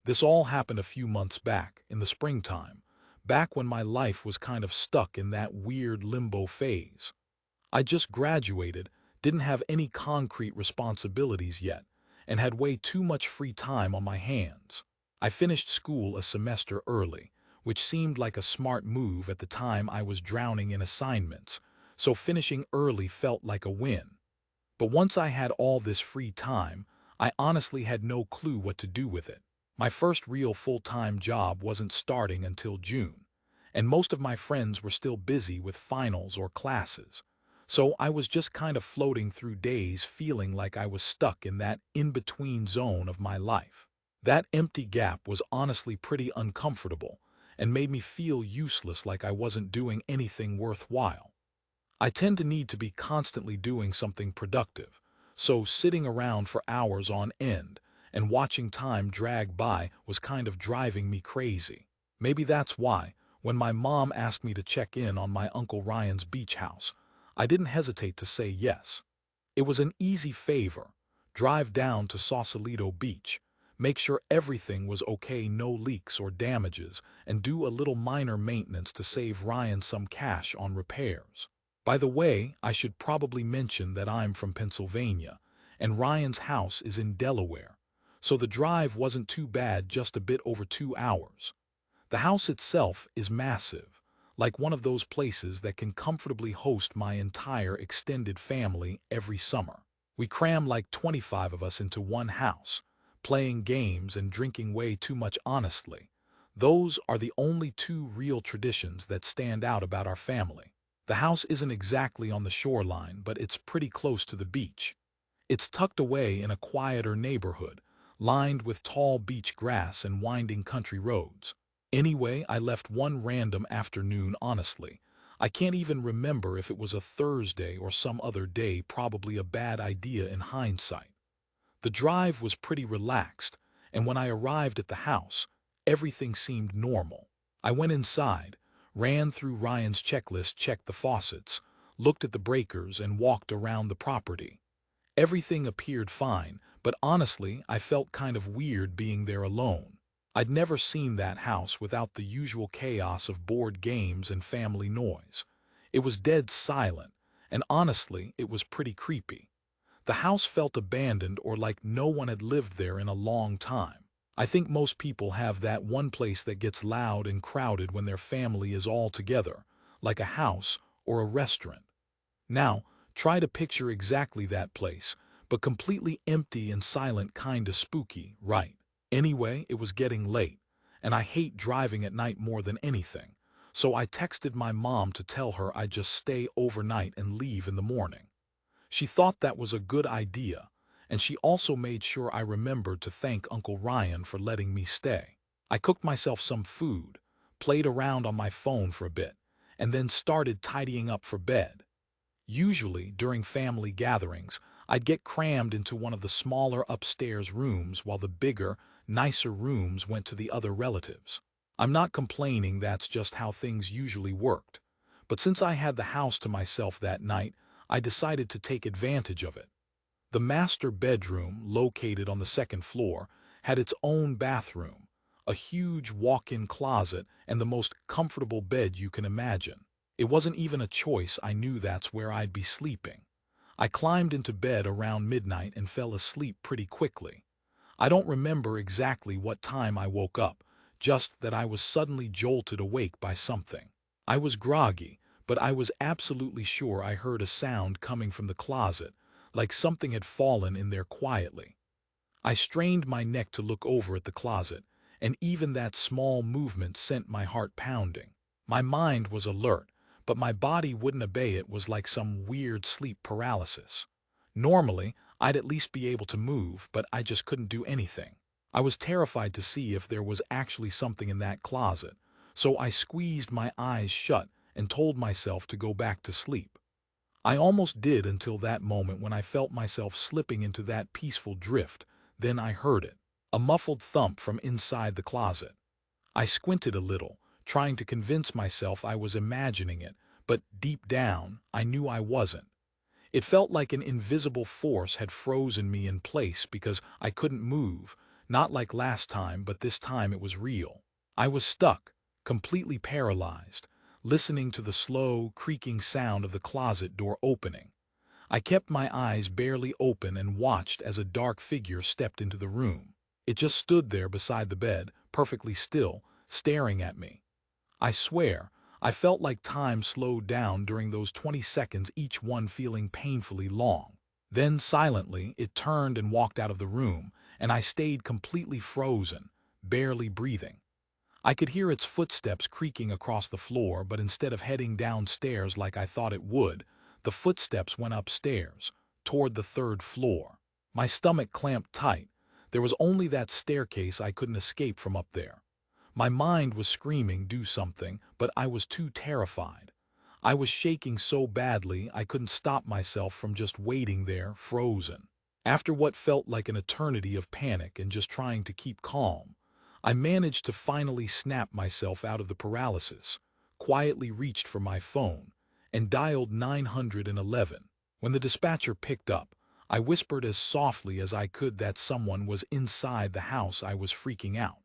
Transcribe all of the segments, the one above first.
This all happened a few months back, in the springtime, back when my life was kind of stuck in that weird limbo phase. I just graduated, didn't have any concrete responsibilities yet, and had way too much free time on my hands. I finished school a semester early, which seemed like a smart move at the time I was drowning in assignments, so finishing early felt like a win. But once I had all this free time, I honestly had no clue what to do with it. My first real full-time job wasn't starting until June, and most of my friends were still busy with finals or classes. So I was just kind of floating through days feeling like I was stuck in that in-between zone of my life. That empty gap was honestly pretty uncomfortable and made me feel useless, like I wasn't doing anything worthwhile. I tend to need to be constantly doing something productive, so sitting around for hours on end and watching time drag by was kind of driving me crazy. Maybe that's why, when my mom asked me to check in on my Uncle Ryan's beach house, I didn't hesitate to say yes. It was an easy favor: drive down to Sausalito Beach, make sure everything was okay, no leaks or damages, and do a little minor maintenance to save Ryan some cash on repairs. By the way, I should probably mention that I'm from Pennsylvania, and Ryan's house is in Delaware, so the drive wasn't too bad, just a bit over 2 hours. The house itself is massive, like one of those places that can comfortably host my entire extended family every summer. We cram like 25 of us into one house, playing games and drinking way too much, honestly. Those are the only two real traditions that stand out about our family. The house isn't exactly on the shoreline, but it's pretty close to the beach. It's tucked away in a quieter neighborhood, lined with tall beach grass and winding country roads. Anyway, I left one random afternoon, honestly. I can't even remember if it was a Thursday or some other day, probably a bad idea in hindsight. The drive was pretty relaxed, and when I arrived at the house, everything seemed normal. I went inside, ran through Ryan's checklist, checked the faucets, looked at the breakers, and walked around the property. Everything appeared fine, but honestly, I felt kind of weird being there alone. I'd never seen that house without the usual chaos of board games and family noise. It was dead silent, and honestly, it was pretty creepy. The house felt abandoned, or like no one had lived there in a long time. I think most people have that one place that gets loud and crowded when their family is all together, like a house or a restaurant. Now, try to picture exactly that place, but completely empty and silent, kinda spooky, right? Anyway, it was getting late, and I hate driving at night more than anything, so I texted my mom to tell her I'd just stay overnight and leave in the morning. She thought that was a good idea, and she also made sure I remembered to thank Uncle Ryan for letting me stay. I cooked myself some food, played around on my phone for a bit, and then started tidying up for bed. Usually, during family gatherings, I'd get crammed into one of the smaller upstairs rooms while the bigger, nicer rooms went to the other relatives. I'm not complaining, that's just how things usually worked. But since I had the house to myself that night, I decided to take advantage of it. The master bedroom, located on the second floor, had its own bathroom, a huge walk-in closet, and the most comfortable bed you can imagine. It wasn't even a choice, I knew that's where I'd be sleeping. I climbed into bed around midnight and fell asleep pretty quickly. I don't remember exactly what time I woke up, just that I was suddenly jolted awake by something. I was groggy, but I was absolutely sure I heard a sound coming from the closet, like something had fallen in there quietly. I strained my neck to look over at the closet, and even that small movement sent my heart pounding. My mind was alert, but my body wouldn't obey. It was like some weird sleep paralysis. Normally, I'd at least be able to move, but I just couldn't do anything. I was terrified to see if there was actually something in that closet, so I squeezed my eyes shut and told myself to go back to sleep. I almost did until that moment when I felt myself slipping into that peaceful drift. Then I heard it, a muffled thump from inside the closet. I squinted a little, trying to convince myself I was imagining it, but deep down, I knew I wasn't. It felt like an invisible force had frozen me in place because I couldn't move, Not like last time, but this time it was real. I was stuck, completely paralyzed, listening to the slow, creaking sound of the closet door opening. I kept my eyes barely open and watched as a dark figure stepped into the room. It just stood there beside the bed, perfectly still, staring at me. I swear, I felt like time slowed down during those 20 seconds, each one feeling painfully long. Then, silently, it turned and walked out of the room, and I stayed completely frozen, barely breathing. I could hear its footsteps creaking across the floor, but instead of heading downstairs like I thought it would, the footsteps went upstairs, toward the third floor. My stomach clamped tight. There was only that staircase I couldn't escape from up there. My mind was screaming, do something, but I was too terrified. I was shaking so badly I couldn't stop myself from just waiting there, frozen. After what felt like an eternity of panic and just trying to keep calm, I managed to finally snap myself out of the paralysis, quietly reached for my phone, and dialed 911. When the dispatcher picked up, I whispered as softly as I could that someone was inside the house. I was freaking out.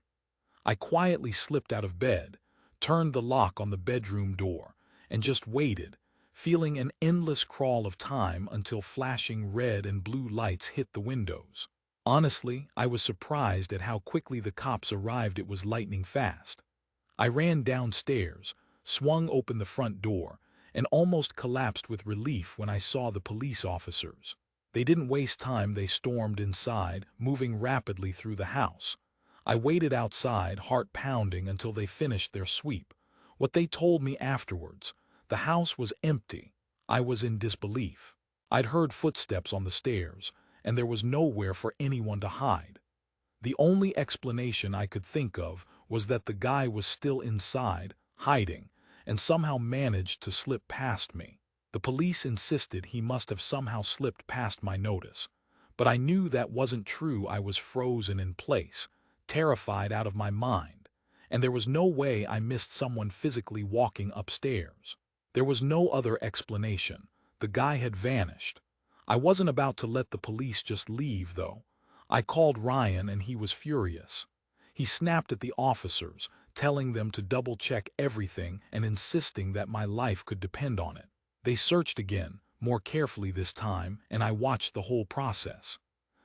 I quietly slipped out of bed, turned the lock on the bedroom door, and just waited, feeling an endless crawl of time until flashing red and blue lights hit the windows. Honestly, I was surprised at how quickly the cops arrived. It was lightning fast. I ran downstairs, swung open the front door, and almost collapsed with relief when I saw the police officers. They didn't waste time. They stormed inside, moving rapidly through the house. I waited outside, heart pounding, until they finished their sweep. What they told me afterwards, the house was empty. I was in disbelief. I'd heard footsteps on the stairs, and there was nowhere for anyone to hide. The only explanation I could think of was that the guy was still inside, hiding, and somehow managed to slip past me. The police insisted he must have somehow slipped past my notice. But I knew that wasn't true. I was frozen in place, terrified out of my mind, and there was no way I missed someone physically walking upstairs. There was no other explanation. The guy had vanished. I wasn't about to let the police just leave, though. I called Ryan and he was furious. He snapped at the officers, telling them to double-check everything and insisting that my life could depend on it. They searched again, more carefully this time, and I watched the whole process.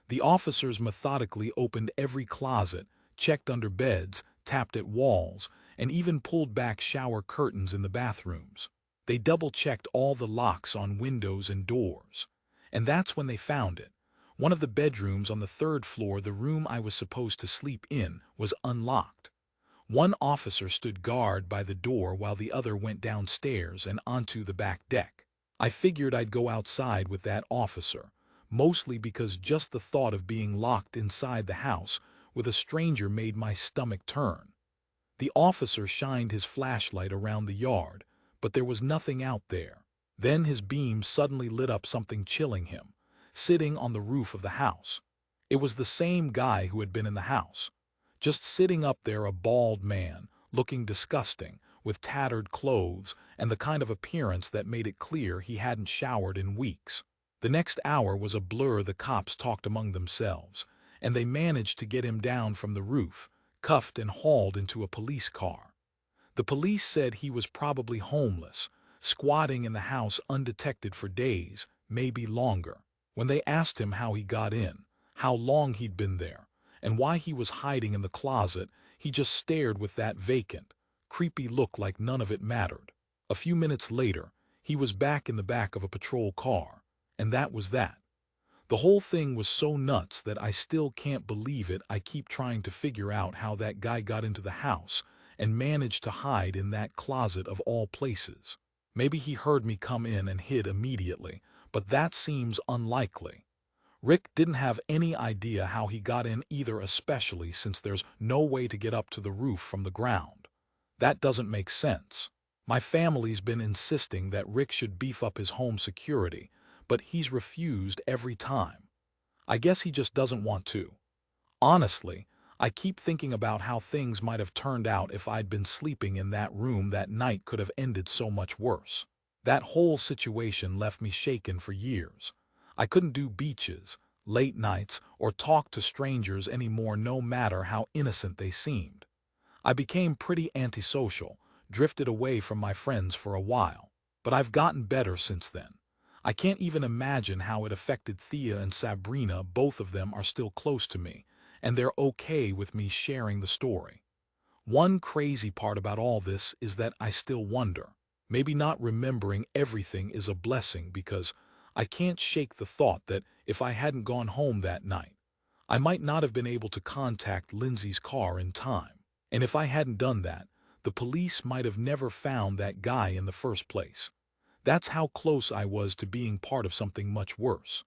The officers methodically opened every closet, checked under beds, tapped at walls, and even pulled back shower curtains in the bathrooms. They double-checked all the locks on windows and doors. And that's when they found it. One of the bedrooms on the third floor, the room I was supposed to sleep in, was unlocked. One officer stood guard by the door while the other went downstairs and onto the back deck. I figured I'd go outside with that officer, mostly because just the thought of being locked inside the house with a stranger made my stomach turn. The officer shined his flashlight around the yard, but there was nothing out there. Then his beam suddenly lit up something, chilling him, sitting on the roof of the house. It was the same guy who had been in the house. Just sitting up there, a bald man, looking disgusting, with tattered clothes and the kind of appearance that made it clear he hadn't showered in weeks. The next hour was a blur. The cops talked among themselves, and they managed to get him down from the roof, cuffed and hauled into a police car. The police said he was probably homeless, squatting in the house undetected for days, maybe longer. When they asked him how he got in, how long he'd been there, and why he was hiding in the closet, he just stared with that vacant, creepy look like none of it mattered. A few minutes later, he was back in the back of a patrol car, and that was that. The whole thing was so nuts that I still can't believe it. I keep trying to figure out how that guy got into the house and managed to hide in that closet of all places. Maybe he heard me come in and hid immediately, but that seems unlikely. Rick didn't have any idea how he got in either, especially since there's no way to get up to the roof from the ground. That doesn't make sense. My family's been insisting that Rick should beef up his home security, but he's refused every time. I guess he just doesn't want to. Honestly, I keep thinking about how things might have turned out if I'd been sleeping in that room. That night could have ended so much worse. That whole situation left me shaken for years. I couldn't do beaches, late nights, or talk to strangers anymore no matter how innocent they seemed. I became pretty antisocial, drifted away from my friends for a while, but I've gotten better since then. I can't even imagine how it affected Thea and Sabrina. Both of them are still close to me, and they're okay with me sharing the story. One crazy part about all this is that I still wonder. Maybe not remembering everything is a blessing because I can't shake the thought that if I hadn't gone home that night, I might not have been able to contact Lindsay's car in time. And if I hadn't done that, the police might have never found that guy in the first place. That's how close I was to being part of something much worse.